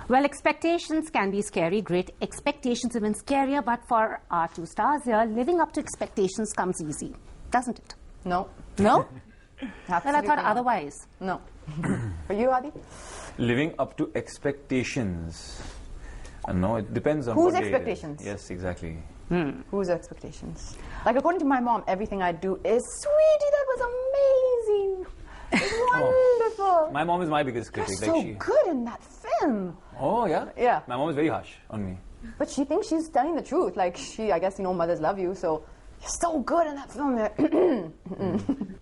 Well, expectations can be scary. Great expectations even scarier. But for our two stars here, living up to expectations comes easy, doesn't it? No. No? Absolutely Well, I thought not. otherwise. No. For you, Adi? Living up to expectations. No, it depends on Whose what day it is. expectations? Yes, exactly. Whose expectations? Like, according to my mom, everything I do is, sweetie, that was amazing. It's wonderful. My mom is my biggest critic. You're so good in that film. Oh, yeah? Yeah. My mom is very harsh on me. But she thinks she's telling the truth. Like, I guess, mothers love you, so you're so good in that film.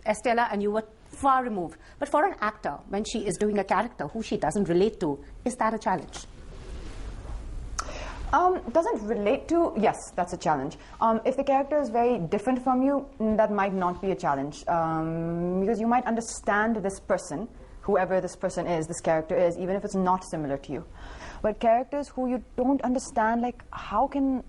Estella, and you were far removed. But for an actor, when she is doing a character who she doesn't relate to, is that a challenge? Doesn't relate to, yes, that's a challenge. If the character is very different from you, that might not be a challenge. Because you might understand this person, whoever this person is, this character is, even if it's not similar to you. But characters who you don't understand, like, how can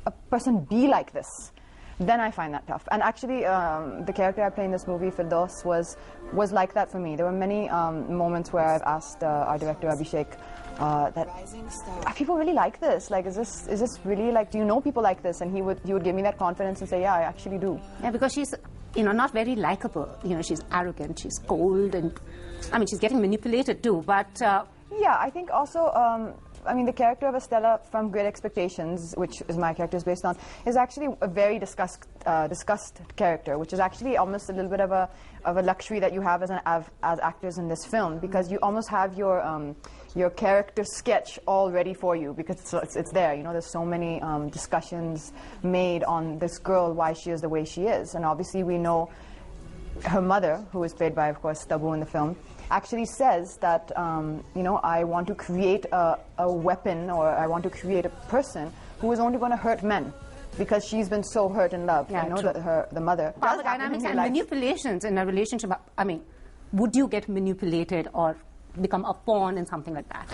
a person be like this? Then I find that tough. And actually, the character I play in this movie, Firdaus, was like that for me. There were many moments where I've asked our director, Abhishek, that people really like this. Like, is this really, like, do you know people like this? And he would give me that confidence and say, yeah, I actually do. Yeah, because she's, not very likable. She's arrogant, she's cold, and she's getting manipulated too. But yeah, I think also. The character of Estella from Great Expectations, which is my character is based on, is actually a very discussed character, which is actually almost a little bit of a luxury that you have as actors in this film, because you almost have your character sketch all ready for you, because it's there. There's so many discussions made on this girl, why she is the way she is, and obviously we know her mother, who is played by, of course, Tabu in the film, actually says that, I want to create a weapon, or I want to create a person who is only going to hurt men, because she's been so hurt in love. Yeah, I know that the mother. Power dynamics and manipulations in a relationship. Would you get manipulated or become a pawn in something like that?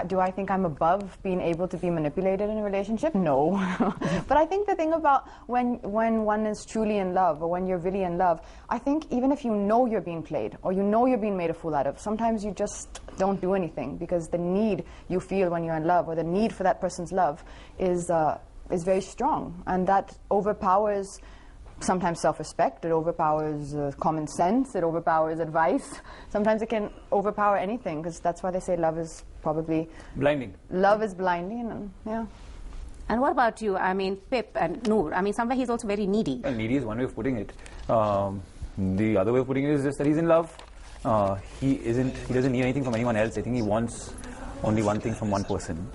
Do I think I'm above being able to be manipulated in a relationship? No. But I think the thing about when one is truly in love, or when you're really in love, I think even if you know you're being played, or you know you're being made a fool out of, sometimes you just don't do anything, because the need you feel when you're in love, or the need for that person's love, is very strong, and that overpowers sometimes self-respect, it overpowers common sense, it overpowers advice. Sometimes it can overpower anything, because that's why they say love is probably... Blinding. Love is blinding, and yeah. And what about you? Pip and Noor, somewhere he's also very needy. Well, needy is one way of putting it. The other way of putting it is just that he's in love. He doesn't need anything from anyone else. I think he wants only one thing from one person.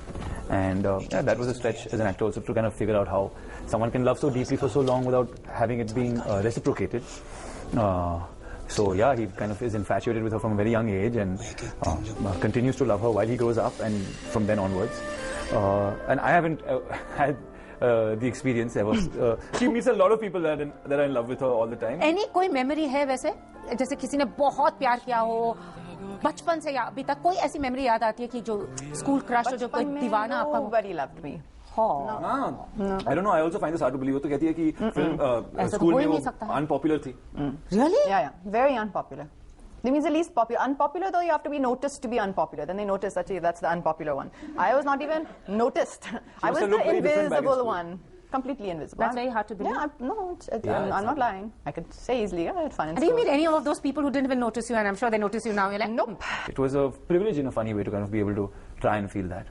And that was a stretch as an actor also, to kind of figure out how someone can love so deeply for so long without having it being reciprocated. So yeah, he kind of is infatuated with her from a very young age, and continues to love her while he grows up and from then onwards. And I haven't had the experience ever. She meets a lot of people that are in love with her all the time. Any कोई memory है वैसे, जैसे किसी ने बहुत प्यार किया हो, बचपन से या अभी तक कोई ऐसी memory याद आती है कि जो school crush हो, जो कोई दीवाना आपका? Nobody loved me. No. I don't know. I also find this hard to believe. वो तो कहती है कि film school में वो unpopular थी. Really? Yeah, very unpopular. That means the least popular. Unpopular, though, you have to be noticed to be unpopular. Then they notice that that's the unpopular one. I was not even noticed. I was the invisible one. Completely invisible. That's very hard to believe. Yeah, I'm not lying. I could say easily, I had fun in school. Do you meet any of those people who didn't even notice you, and I'm sure they notice you now? You're like, nope. It was a privilege in a funny way to kind of be able to try and feel that.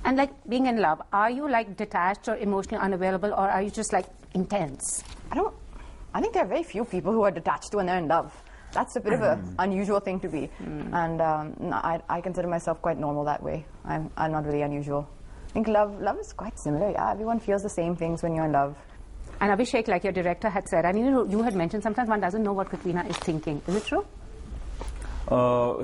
And like being in love, are you like detached or emotionally unavailable, or are you just like intense? I think there are very few people who are detached when they're in love. That's a bit of an unusual thing to be. And I consider myself quite normal that way. I'm not really unusual. I think love is quite similar. Yeah, everyone feels the same things when you're in love. And Abhishek, like your director had said, you had mentioned sometimes one doesn't know what Katrina is thinking. Is it true?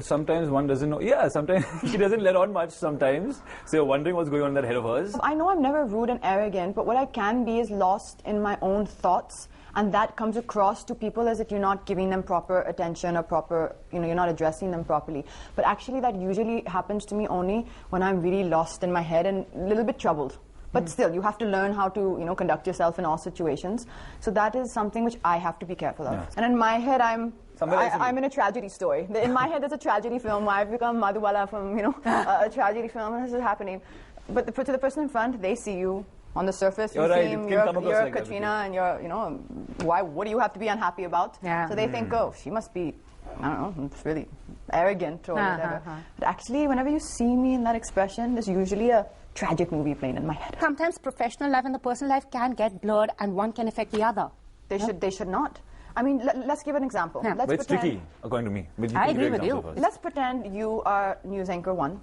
Sometimes one doesn't know. Yeah, sometimes she doesn't let on much sometimes. So you're wondering what's going on in that head of hers. I know I'm never rude and arrogant, but what I can be is lost in my own thoughts. And that comes across to people as if you're not giving them proper attention or proper, you're not addressing them properly. But actually that usually happens to me only when I'm really lost in my head and a little bit troubled. But still, you have to learn how to, conduct yourself in all situations. So that is something which I have to be careful of. Yeah. And in my head, I'm I'm in a tragedy story. In my head, there's a tragedy film where I've become Madhubala from, a tragedy film, and this is happening. But to the person in front, they see you. On the surface, you seem, you're like Katrina, and you're, what do you have to be unhappy about? Yeah. So they think, oh, she must be, I don't know, it's really arrogant or whatever. But actually, whenever you see me in that expression, there's usually a tragic movie playing in my head. Sometimes professional life and the personal life can get blurred, and one can affect the other. They should not. I mean, let's give an example. Yeah. But it's tricky, according to me. I agree with you. Let's pretend you are news anchor 1,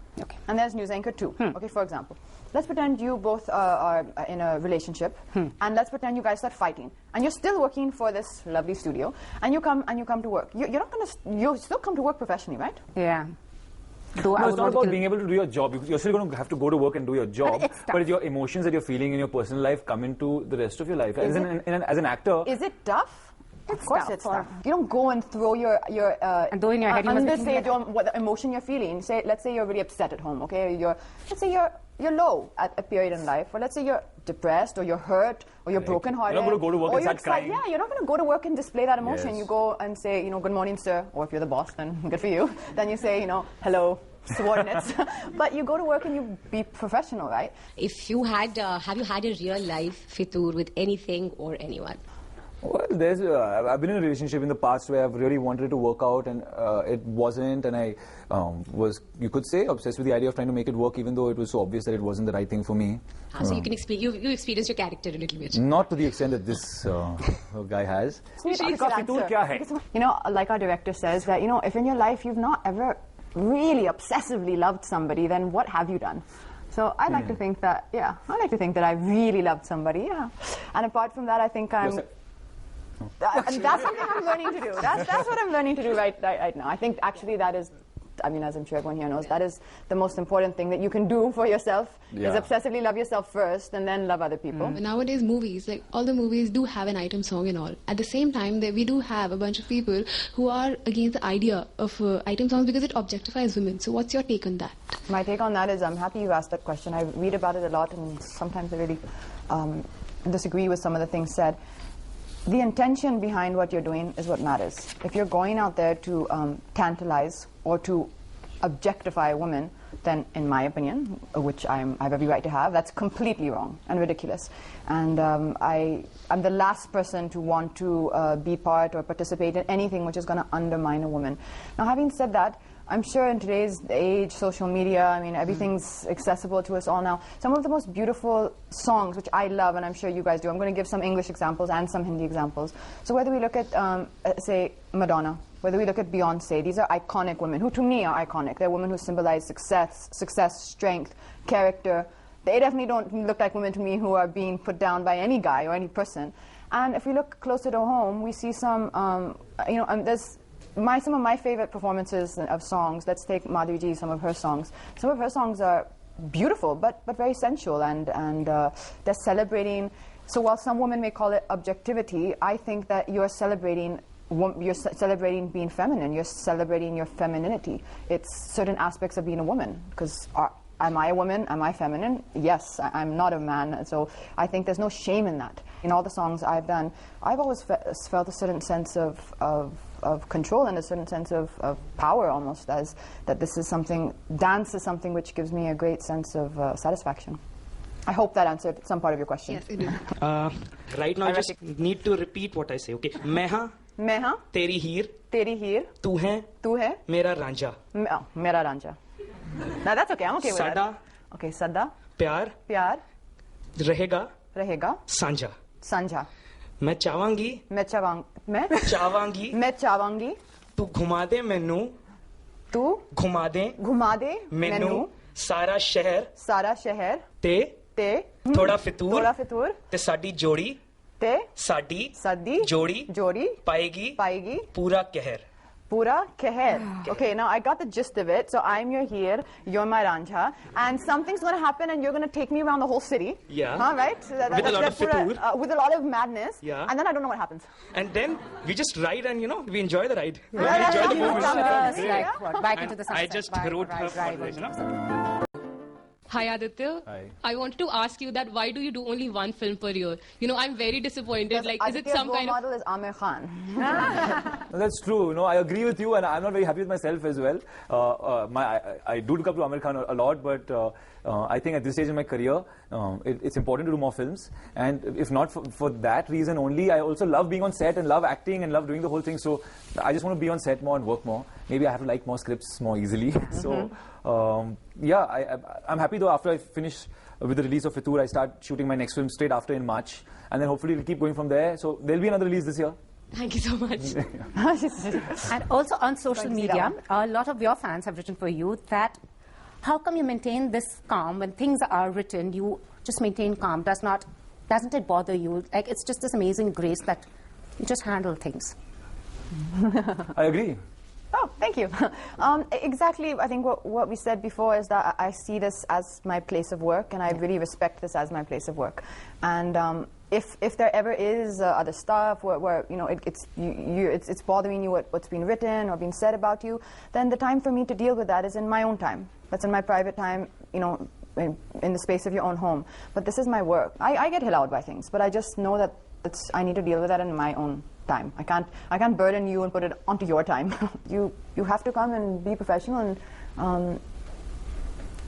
and there's news anchor 2. Okay, for example. Let's pretend you both are in a relationship, and let's pretend you guys start fighting, and you're still working for this lovely studio, and you come to work. You'll still come to work professionally, right? Yeah. No, it's not about being able to do your job. You're still going to have to go to work and do your job. But your emotions that you're feeling in your personal life come into the rest of your life. As an actor, is it tough? Of course it's tough. You don't go and throw your and though in your head you must be what the emotion you're feeling. Let's say you're really upset at home. Okay, let's say you're low at a period in life, or let's say you're depressed, or you're hurt, or you're brokenhearted. You're not going to go to work and start crying. Yeah, you're not going to go to work and display that emotion. Yes. You go and say, good morning, sir, or if you're the boss, then good for you. Then you say, hello, subordinates. But you go to work and you be professional, right? If you had, have you had a real life, Fitur, with anything or anyone? Well, I've been in a relationship in the past where I've really wanted it to work out, and it wasn't, and I was, you could say, obsessed with the idea of trying to make it work, even though it was so obvious that it wasn't the right thing for me. So you can explain, you experienced your character a little bit. Not to the extent that this guy has. Like our director says, that, if in your life you've not ever really obsessively loved somebody, then what have you done? So I like to think that, I really loved somebody, And apart from that, I think I'm... And that's something I'm learning to do. That's what I'm learning to do right now. I think actually that is, as I'm sure everyone here knows, that is the most important thing that you can do for yourself, is obsessively love yourself first and then love other people. Nowadays movies, like all the movies do have an item song and all. At the same time, we do have a bunch of people who are against the idea of item songs because it objectifies women. So what's your take on that? My take on that is I'm happy you asked that question. I read about it a lot, and sometimes I really disagree with some of the things said. The intention behind what you're doing is what matters. If you're going out there to tantalize or to objectify a woman, then in my opinion, which I have every right to have, that's completely wrong and ridiculous. And I'm the last person to want to be part or participate in anything which is going to undermine a woman. Now, having said that, I'm sure in today's age, social media, everything's accessible to us all now. Some of the most beautiful songs, which I love, and I'm sure you guys do, I'm going to give some English examples and some Hindi examples. So whether we look at, say, Madonna, whether we look at Beyonce, these are iconic women, who to me are iconic. They're women who symbolize success, strength, character. They definitely don't look like women to me who are being put down by any guy or any person. And if we look closer to home, we see some, there's some of my favorite performances of songs. Let's take Madhuri Ji, some of her songs. Some of her songs are beautiful, but very sensual, and they're celebrating. So while some women may call it objectivity, I think that you're celebrating being feminine. You're celebrating your femininity. It's certain aspects of being a woman. Because am I a woman? Am I feminine? Yes, I'm not a man. So I think there's no shame in that. In all the songs I've done, I've always felt a certain sense of control and a certain sense of power, almost, as that this is something, dance is something which gives me a great sense of satisfaction. I hope that answered some part of your question. Yes, it did. Right now I just need to repeat what I say, okay? मैं हाँ तेरी हीर तू है मेरा रांझा मेरा Ranjha. Now that's okay, I'm okay with that. Okay, sada. प्यार रहेगा सांझा. मैं चावांगी तू घुमा दे मैनू सारा शहर ते थोड़ा फितूर ते साडी जोड़ी जोड़ी पाएगी पूरा कहर. Okay, now I got the gist of it. So I'm your Heer, you're my Ranjha, and something's going to happen and you're going to take me around the whole city. Yeah. Right? So with a lot of fitur. With a lot of madness. Yeah. And then I don't know what happens. And then we just ride and, we enjoy the ride. We enjoy the movie. Back into the sunset. I just wrote her for this, Hi Aditya. Hi. I wanted to ask you that why do you do only one film per year? You know, I'm very disappointed. Like, is it some kind of... model is Amir Khan. No, that's true. You know, I agree with you, and I'm not very happy with myself as well. I do look up to Amir Khan a lot, but I think at this stage in my career, it's important to do more films. And if not for that reason only, I also love being on set and love acting and love doing the whole thing. So I just want to be on set more and work more. Maybe I have to like more scripts more easily. So yeah, I'm happy though. After I finish with the release of Fitur, I start shooting my next film straight after in March, and then hopefully it'll keep going from there. So there'll be another release this year. Thank you so much. And also on social media, a lot of your fans have written for you that how come you maintain this calm when things are written? You just maintain calm. Doesn't it bother you? Like, it's just this amazing grace that you just handle things. I agree. Oh, thank you. Exactly, I think what we said before is that I see this as my place of work, and I really respect this as my place of work. And if there ever is other stuff where you know it's bothering you what's been written or been said about you, then the time for me to deal with that is in my own time. That's in my private time, you know, in the space of your own home. But this is my work. I get hit out by things, but I just know that I need to deal with that in my own time. I can't burden you and put it onto your time. you have to come and be professional and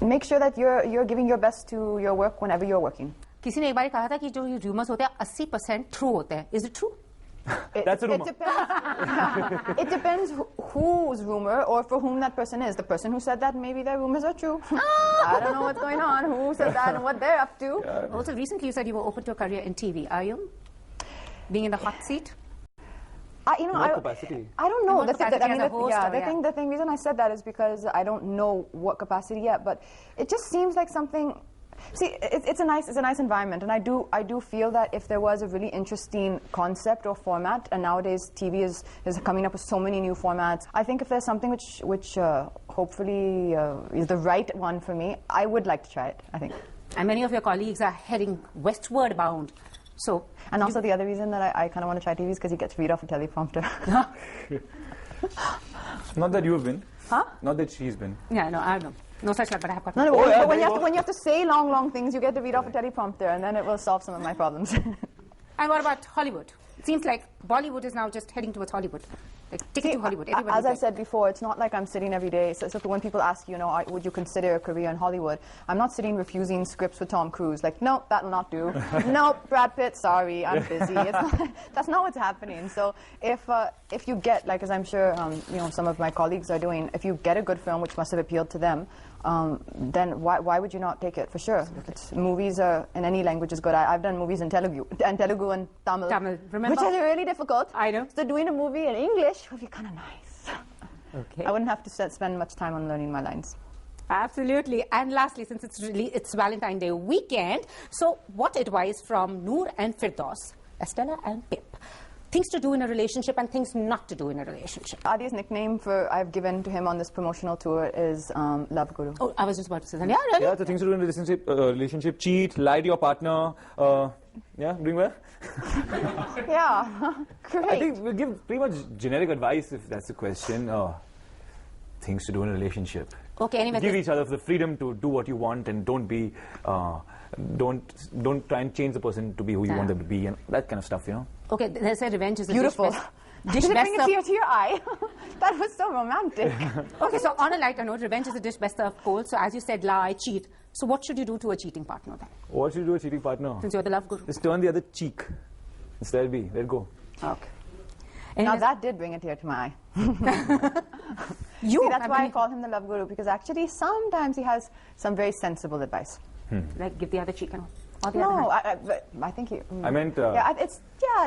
make sure that you're giving your best to your work whenever you're working. किसी ने एक बार कहा था कि जो ये rumors होते हैं 80% true होते हैं. Is it true? That's a rumor. It depends whose rumor or for whom that person is. The person who said that, maybe their rumors are true. I don't know what's going on, who said that and what they're up to. Yeah. Also, recently you said you were open to a career in TV. Are you? Being in the hot seat? What capacity? I don't know. The reason I said that is because I don't know what capacity yet, but it just seems like something. See, it's a nice environment, and I do feel that if there was a really interesting concept or format, and nowadays TV is coming up with so many new formats. I think if there's something which hopefully is the right one for me, I would like to try it. I think. And many of your colleagues are heading westward bound. So, and also the other reason that I kind of want to try TV is because he gets read off a teleprompter. Not that you have been. Huh? Not that she's been. Yeah, no, I don't know. No such luck, but I have got. No, but when you have to say long things, you get to read off a teleprompter, and then it will solve some of my problems. And what about Hollywood? It seems like Bollywood is now just heading towards Hollywood. Like, take it to Hollywood. As I said before, it's not like I'm sitting every day. So when people ask, you know, would you consider a career in Hollywood? I'm not sitting refusing scripts with Tom Cruise. Like, no, that'll not do. No, Brad Pitt, sorry, I'm busy. That's not what's happening. So if you get, like, as I'm sure you know, some of my colleagues are doing, if you get a good film which must have appealed to them, then why would you not take it? For sure. Movies in any language is good. I've done movies in Telugu and Tamil. Remember? Which are really difficult. I know. So doing a movie in English would be kind of nice. Okay. I wouldn't have to spend much time on learning my lines. Absolutely. And lastly, since it's Valentine's Day weekend, so what advice from Noor and Firdaus, Estella and Pip? Things to do in a relationship and things not to do in a relationship. Adi's nickname I've given to him on this promotional tour is Love Guru. Oh, I was just about to say that. Yeah, really? Yeah, the things to do in a relationship, cheat, lie to your partner. Yeah, doing well? Yeah, great. I think we'll give pretty much generic advice if that's the question. Things to do in a relationship. Okay, anyway. Give each other the freedom to do what you want, and don't be, don't try and change the person to be who you want them to be, and that kind of stuff, you know. Okay, they say revenge is a beautiful. Dish Did best it bring a tear to your eye? That was so romantic. Okay, so on a lighter note, revenge is a dish best served cold. So as you said, lie, cheat. So what should you do to a cheating partner then? What should you do to a cheating partner? Since you're the love guru. Just turn the other cheek. Just let it go. Okay. Now that did bring a tear to my eye. See, that's why I call him the love guru, because actually sometimes he has some very sensible advice. Like give the other cheek and all. No, I think he... I meant...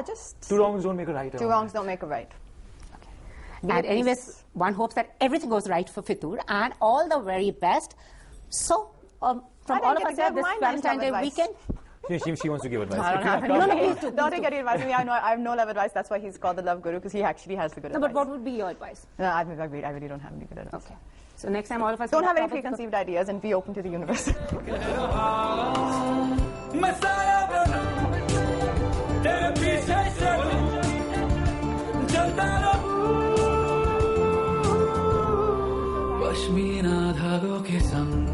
just... Two wrongs don't make a right. Two wrongs don't make a right. Okay. And anyways, one hopes that everything goes right for Fitur and all the very best. So, from all of us here this Valentine's Day weekend... She wants to give advice. Don't take any advice from me. I have no love advice. That's why he's called the love guru, because he actually has the good advice. No, but what would be your advice? No, I really don't have any good advice. Okay. So next time all of us... Don't have any preconceived ideas and be open to the universe. Pashmina धागों के संग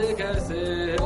कैसे कैसे